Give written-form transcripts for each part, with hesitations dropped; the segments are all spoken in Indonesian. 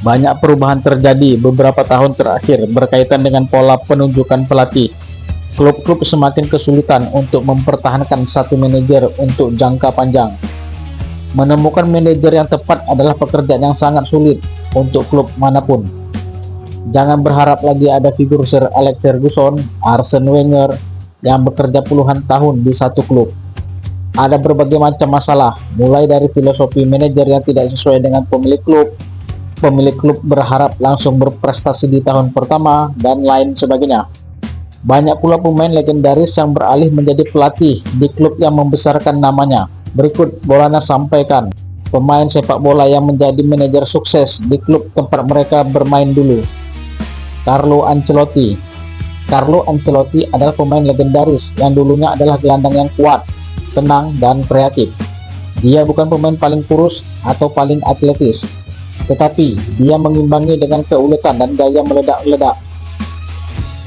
Banyak perubahan terjadi beberapa tahun terakhir berkaitan dengan pola penunjukan pelatih. Klub-klub semakin kesulitan untuk mempertahankan satu manajer untuk jangka panjang. Menemukan manajer yang tepat adalah pekerjaan yang sangat sulit untuk klub manapun. Jangan berharap lagi ada figur Sir Alex Ferguson, Arsene Wenger yang bekerja puluhan tahun di satu klub. Ada berbagai macam masalah, mulai dari filosofi manajer yang tidak sesuai dengan pemilik klub berharap langsung berprestasi di tahun pertama, dan lain sebagainya. Banyak pula pemain legendaris yang beralih menjadi pelatih di klub yang membesarkan namanya. Berikut Bolana sampaikan pemain sepak bola yang menjadi manajer sukses di klub tempat mereka bermain dulu. Carlo Ancelotti. Carlo Ancelotti adalah pemain legendaris yang dulunya adalah gelandang yang kuat, tenang, dan kreatif. Dia bukan pemain paling kurus atau paling atletis, tetapi dia mengimbangi dengan keuletan dan gaya meledak-ledak.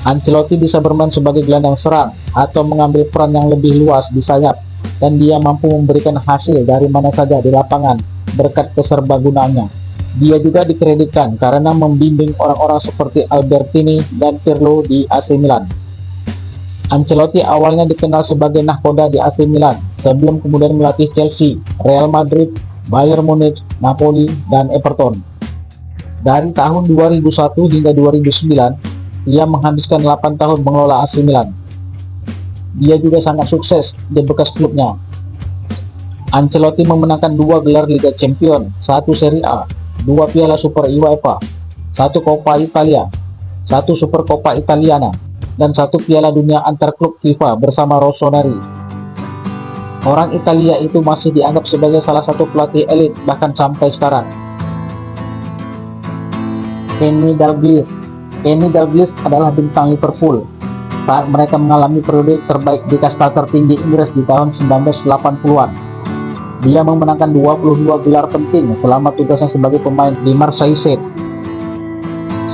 Ancelotti bisa bermain sebagai gelandang serang atau mengambil peran yang lebih luas di sayap, dan dia mampu memberikan hasil dari mana saja di lapangan berkat keserbagunaannya. Dia juga dikreditkan karena membimbing orang-orang seperti Albertini dan Pirlo di AC Milan. Ancelotti awalnya dikenal sebagai nahkoda di AC Milan sebelum kemudian melatih Chelsea, Real Madrid, Bayern Munich, Napoli, dan Everton. Dari tahun 2001 hingga 2009, ia menghabiskan 8 tahun mengelola AC Milan. Dia juga sangat sukses di bekas klubnya. Ancelotti memenangkan 2 gelar Liga Champions, 1 Serie A, 2 Piala Super UEFA, 1 Coppa Italia, 1 Super Coppa Italiana, dan 1 Piala Dunia antar klub FIFA bersama Rossoneri. Orang Italia itu masih dianggap sebagai salah satu pelatih elit bahkan sampai sekarang. Kenny Dalglish. Kenny Dalglish adalah bintang Liverpool saat mereka mengalami periode terbaik di kasta tertinggi Inggris di tahun 1980-an. Dia memenangkan 22 gelar penting selama tugasnya sebagai pemain di Marseille.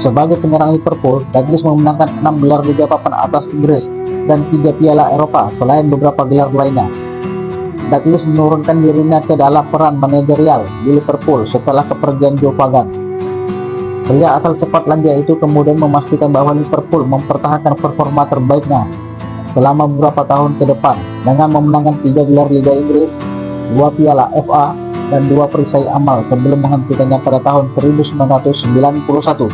Sebagai penyerang Liverpool, Dalglish memenangkan 6 gelar Liga Papan Atas Inggris dan 3 Piala Eropa selain beberapa gelar lainnya. Dalglish menurunkan dirinya ke dalam peran manajerial di Liverpool setelah kepergian Joe Pagan. Pria asal Skotlandia itu kemudian memastikan bahwa Liverpool mempertahankan performa terbaiknya selama beberapa tahun ke depan dengan memenangkan 3 gelar Liga Inggris, 2 Piala FA, dan 2 perisai amal sebelum menghentikannya pada tahun 1991.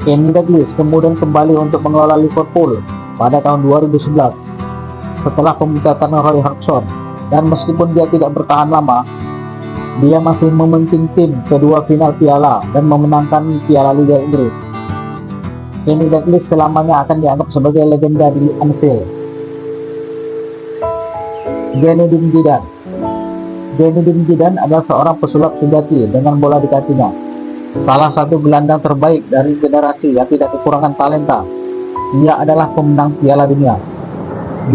Kenny Dalglish kemudian kembali untuk mengelola Liverpool pada tahun 2011 setelah pemecatan Roy Hodgson, dan meskipun dia tidak bertahan lama, dia masih memimpin tim ke 2 final piala dan memenangkan Piala Liga Inggris. Kenny Dalglish selamanya akan dianggap sebagai legenda di Anfield. Zinedine Zidane. Zinedine Zidane adalah seorang pesulap sejati dengan bola di kakinya. Salah satu gelandang terbaik dari generasi yang tidak kekurangan talenta. Dia adalah pemenang Piala Dunia.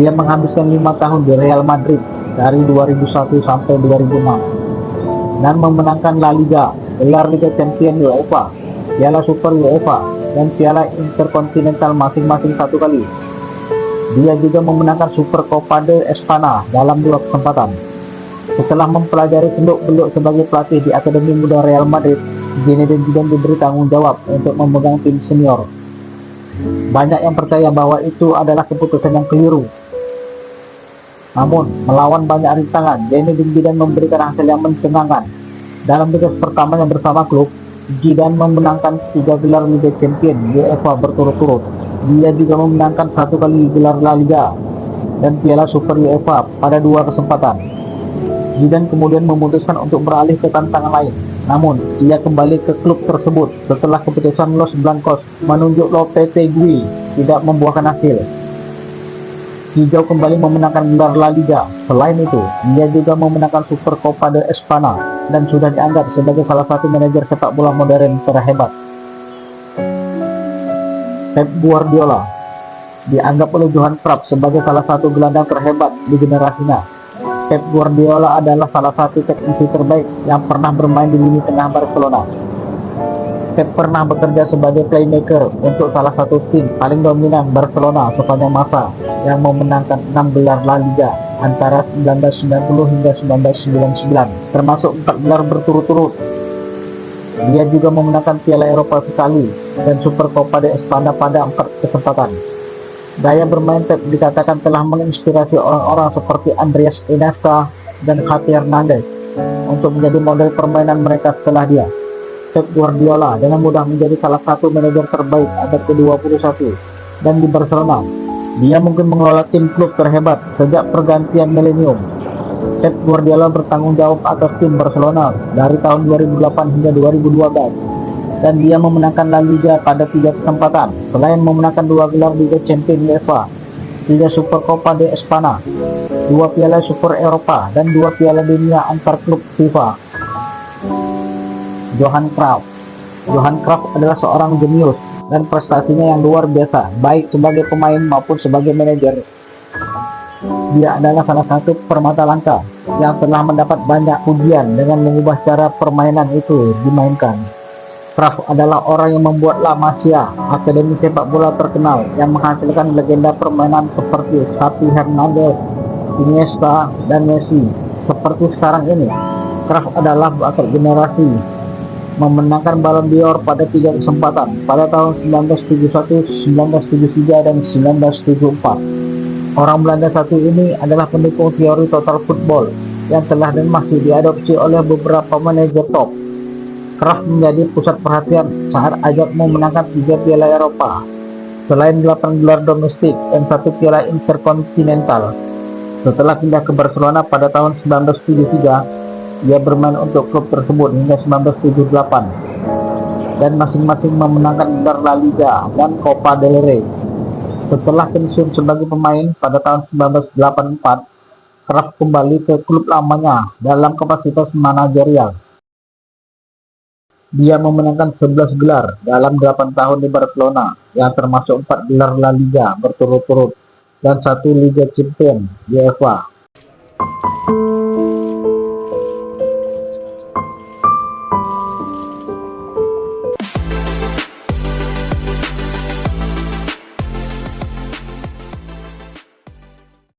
Dia menghabiskan 5 tahun di Real Madrid dari 2001 sampai 2006. Dan memenangkan La Liga, gelar Liga Champions UEFA, Piala Super UEFA, dan Piala Intercontinental masing-masing 1 kali. Dia juga memenangkan Super Copa de Espana dalam 2 kesempatan. Setelah mempelajari seluk-beluk sebagai pelatih di Akademi Muda Real Madrid, Zinedine Zidane diberi tanggung jawab untuk memegang tim senior. Banyak yang percaya bahwa itu adalah keputusan yang keliru. Namun, melawan banyak rintangan, Zinedine Zidane memberikan hasil yang mencengangkan. Dalam tugas pertamanya bersama klub, Zidane memenangkan 3 gelar Liga Champions UEFA berturut-turut. Dia juga memenangkan 1 kali gelar La Liga dan Piala Super UEFA pada 2 kesempatan. Zidane kemudian memutuskan untuk beralih ke tantangan lain. Namun, ia kembali ke klub tersebut setelah keputusan Los Blancos menunjuk Lopetegui tidak membuahkan hasil. Hijau kembali memenangkan gelar La Liga. Selain itu, dia juga memenangkan Super Copa de Espana dan sudah dianggap sebagai salah satu manajer sepak bola modern terhebat. Pep Guardiola dianggap oleh Johan Cruyff sebagai salah satu gelandang terhebat di generasinya. Pep Guardiola adalah salah satu teknisi terbaik yang pernah bermain di lini tengah Barcelona. Pep pernah bekerja sebagai playmaker untuk salah satu tim paling dominan Barcelona sepanjang masa yang memenangkan 6 gelar La Liga antara 1990 hingga 1999, termasuk 4 gelar berturut-turut. Dia juga memenangkan Piala Eropa sekali dan Supercopa de España pada 4 kesempatan. Gaya bermain Pep dikatakan telah menginspirasi orang-orang seperti Andreas Iniesta dan Xavi Hernandez untuk menjadi model permainan mereka setelah dia. Pep Guardiola dengan mudah menjadi salah satu manajer terbaik abad ke-21 dan di Barcelona, dia mungkin mengelola tim klub terhebat sejak pergantian milenium. Pep Guardiola bertanggung jawab atas tim Barcelona dari tahun 2008 hingga 2012 dan dia memenangkan La Liga pada 3 kesempatan selain memenangkan 2 gelar Liga Champions UEFA, 3 Supercopa de España, 2 Piala Super Eropa dan 2 Piala Dunia antar klub FIFA. Johan Cruyff. Johan Cruyff adalah seorang jenius dan prestasinya yang luar biasa baik sebagai pemain maupun sebagai manajer. Dia adalah salah satu permata langka yang telah mendapat banyak pujian dengan mengubah cara permainan itu dimainkan. Cruyff adalah orang yang membuat La Masia, akademi sepak bola terkenal yang menghasilkan legenda permainan seperti Xavi Hernandez, Iniesta, dan Messi. Seperti sekarang ini, Cruyff adalah bakat generasi, memenangkan Ballon d'Or pada 3 kesempatan pada tahun 1971, 1973, dan 1974. Orang Belanda satu ini adalah pendukung teori total football yang telah dan masih diadopsi oleh beberapa manajer top. Cruyff menjadi pusat perhatian saat Ajax memenangkan 3 Piala Eropa, selain 8 gelar domestik dan 1 Piala Interkontinental. Setelah pindah ke Barcelona pada tahun 1973, ia bermain untuk klub tersebut hingga 1978 dan masing-masing memenangkan gelar La Liga dan Copa del Rey. Setelah pensiun sebagai pemain pada tahun 1984, Cruyff kembali ke klub lamanya dalam kapasitas manajerial. Dia memenangkan 11 gelar dalam 8 tahun di Barcelona, yang termasuk 4 gelar La Liga berturut-turut dan 1 Liga Champions UEFA.